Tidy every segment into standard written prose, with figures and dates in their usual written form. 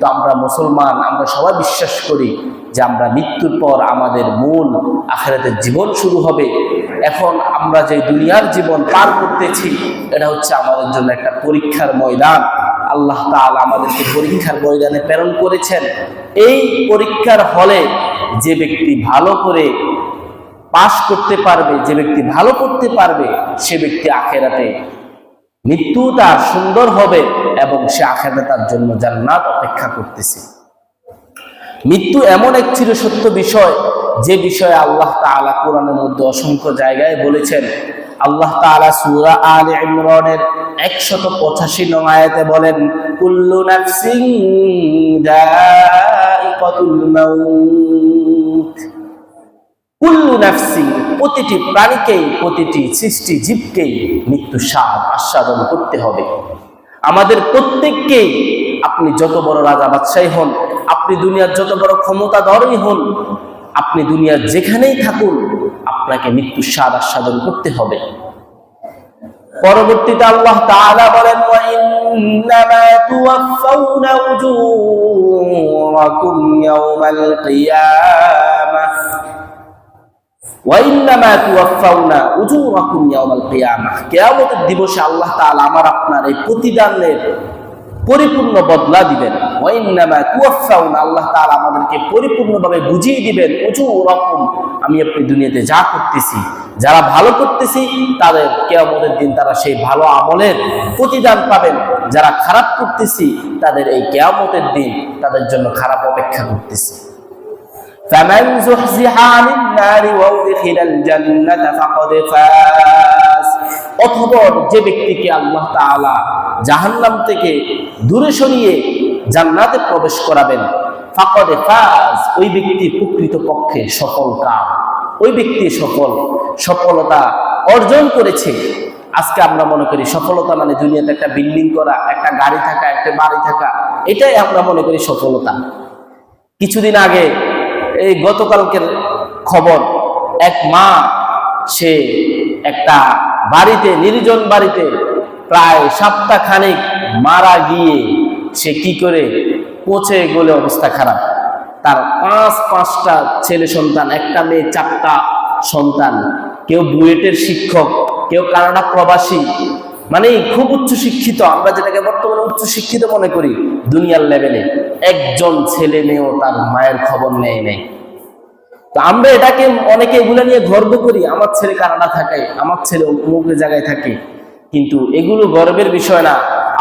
তো আমরা মুসলমান, আমরা সবাই বিশ্বাস করি যে আমরা মৃত্যুর পর আমাদের মূল আখিরাতের জীবন শুরু হবে। এখন আমরা যে দুনিয়ার জীবন পার করতেছি, এটা হচ্ছে আমাদের জন্য একটা পরীক্ষার ময়দান। আল্লাহ তাআলা আমাদেরকে পরীক্ষার ময়দানে প্রেরণ করেছেন। এই পরীক্ষার হলে যে ব্যক্তি ভালো করে পাশ করতে পারবে, যে ব্যক্তি ভালো করতে পারবে, সে ব্যক্তি আখিরাতে মৃত্যু তার সুন্দর হবে এবং সে আখিরাতে তার জন্য জান্নাত অপেক্ষা করতেছে। মৃত্যু এমন এক চিরসত্য বিষয়, যে বিষয়ে আল্লাহ তাআলা কোরআনের মধ্যে অসংখ্য জায়গায় বলেছেন। আল্লাহ তাআলা সূরা আলে ইমরানের 185 নং আয়াতে বলেন, কুল্লু নাফসিন যায়িকাতুল মাউত। কুল্লু নাফসিন, প্রতিটি প্রাণীকেই, প্রতিটি সৃষ্টি জীবকেই মৃত্যুর স্বাদ আস্বাদন করতে হবে। আমাদের প্রত্যেককেই, আপনি যত বড় রাজা বাদশাহী হন, আপনি দুনিয়ার যত বড় ক্ষমতাধরই হন, আপনি দুনিয়ার যেখানেই থাকুন, আপনাকে মৃত্যুর স্বাদ আস্বাদন করতে হবে। পরবর্তীতে আল্লাহ তাআলা বলেন, ওয়া ইন্নামা তুওয়াফাউনা উজুরাকুম ইয়াওমাল কিয়ামাহ, ওয়া ইন্নামা তুওয়াফাউনা উজুরাকুম ইয়াওমাল কিয়ামাহ। কিয়ামতের দিবসে আল্লাহ তাআলা আমার আপনার এই প্রতিদানের পরিপূর্ণ বদলা দিবেন। ওয়া ইন্নামা তুওয়াফাউনা, আল্লাহ তাআলা আমাদেরকে পরিপূর্ণভাবে বুঝিয়ে দিবেন উজুরাকুম, আমি আপনি দুনিয়াতে যা করতেছি, যারা ভালো করতেছি তাদের কিয়ামতের দিন তারা সেই ভালো আমলের প্রতিদান পাবেন। যারা খারাপ করতেছি তাদের এই কিয়ামতের দিন তাদের জন্য খারাপ অপেক্ষা করতেছে। ফামান যুহজিহা আনিন নারি ওয়া উদখিলাল জান্নাতা ফাকাদ ফাজ। অথবা যে ব্যক্তিকে আল্লাহ তাআলা জাহান্নাম থেকে দূরে সরিয়ে জান্নাতে প্রবেশ করাবেন, ফাকাদ ফাজ, ওই ব্যক্তি প্রকৃতপক্ষে সফল কাম, ওই ব্যক্তি সফলতা অর্জন করেছে। আজকে আমরা মনে করি সফলতা মানে দুনিয়াতে একটা বিল্ডিং করা, একটা গাড়ি থাকা, একটা বাড়ি থাকা, এটাই আমরা মনে করি সফলতা। কিছুদিন আগে, এই গতকালকের খবর, এক মা, সে একটা বাড়িতে, নির্জন বাড়িতে প্রায় সপ্তাহখানেক মারা গিয়ে সে কি করে পচে গলে অবস্থা খারাপ। তার পাঁচটা ছেলে সন্তান, একটা মেয়ে, 4টা সন্তান, কেউ বুয়েটের শিক্ষক, কেউ কানাডা প্রবাসী, মানে খুব উচ্চ শিক্ষিত, আমরা যেটাকে বর্তমানে উচ্চ শিক্ষিত মনে করি দুনিয়ার লেভেলে। একজন ছেলে মেয়েও তার মায়ের খবর নেয়। তো আমরা এটাকে অনেকে এগুলো নিয়ে গর্ব করি, আমার ছেলে কানাডা থাকে, আমার ছেলে অমুক জায়গায় থাকে, কিন্তু এগুলো গর্বের বিষয় না।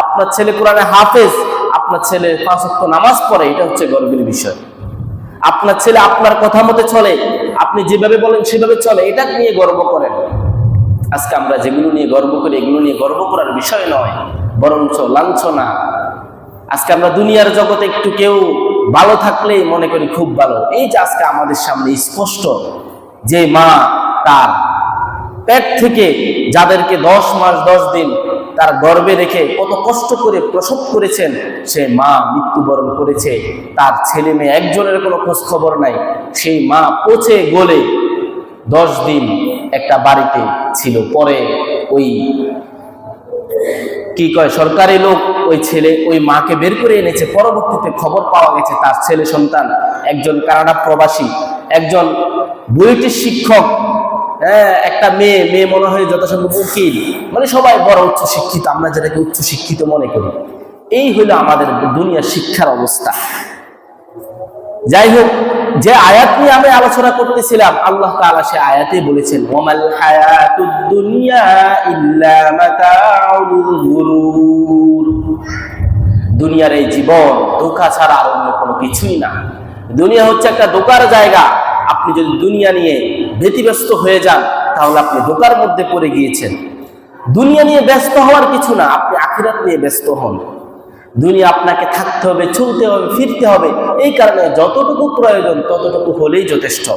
আপনার ছেলে কোরআনে হাফেজ, আপনার ছেলে 5 ওয়াক্ত নামাজ পড়ে, এটা হচ্ছে গর্বের বিষয়। আপনার ছেলে আপনার কথা মতো চলে, আপনি যেভাবে বলেন সেভাবে চলে, এটা নিয়ে গর্ব করেন। আজকে আমরা যেগুলো নিয়ে গর্ব করি, এগুলো নিয়ে গর্ব করার বিষয় নয়, বরঞ্চ লাঞ্ছনা। আজকে আমরা দুনিয়ার জগতে একটু কেউ ভালো থাকলেই মনে করি খুব ভালো। এই যে আজকে আমাদের সামনে স্পষ্ট, যে মা তার পেট থেকে যাদেরকে 10 মাস 10 দিন তার গর্ভে রেখে কত কষ্ট করে প্রসব করেছেন, সে মা মৃত্যুবরণ করেছে, তার ছেলে মেয়ে একজনের কোনো খোঁজ খবর নাই। সেই মা পচে গলে 10 দিন একটা বাড়িতে ছিল। পরে ওই কি কয় সরকারি লোক ওই মাকে বের করে এনেছে। পরবর্তীতে খবর পাওয়া গেছে তার ছেলে সন্তান, একজন কানাডা প্রবাসী, একজন বুয়েটের শিক্ষক, একটা মেয়ে মনে হয় যথাসম্ভব উকিল, মানে সবাই বড় উচ্চ শিক্ষিত, আমরা যেটাকে উচ্চ শিক্ষিত মনে করি। এই হইল আমাদের দুনিয়ার শিক্ষার অবস্থা। যাই হোক, যে আয়াত নিয়ে আমি আলোচনা করতেছিলাম, আল্লাহ তাআলা সে আয়াতে বলেছেন, ওয়ামাল হায়াতুদ দুনিয়া ইল্লা মাতাউল গুরুর। দুনিয়ার এই জীবন ধোঁকা ছাড়া আর অন্য কোনো কিছুই না। দুনিয়া হচ্ছে একটা ধোঁকার জায়গা। আপনি যদি দুনিয়া নিয়ে ব্যতিব্যস্ত হয়ে যান, তাহলে আপনি ধোঁকার মধ্যে পড়ে গিয়েছেন। দুনিয়া নিয়ে ব্যস্ত হওয়ার কিছু না, আপনি আখিরাত নিয়ে ব্যস্ত হন। দুনিয়া আপনাকে থাকতে হবে, চলতে হবে, ফিরতে হবে। এই কারণে যতটুকু প্রয়োজন ততটুকু হলেই যথেষ্ট।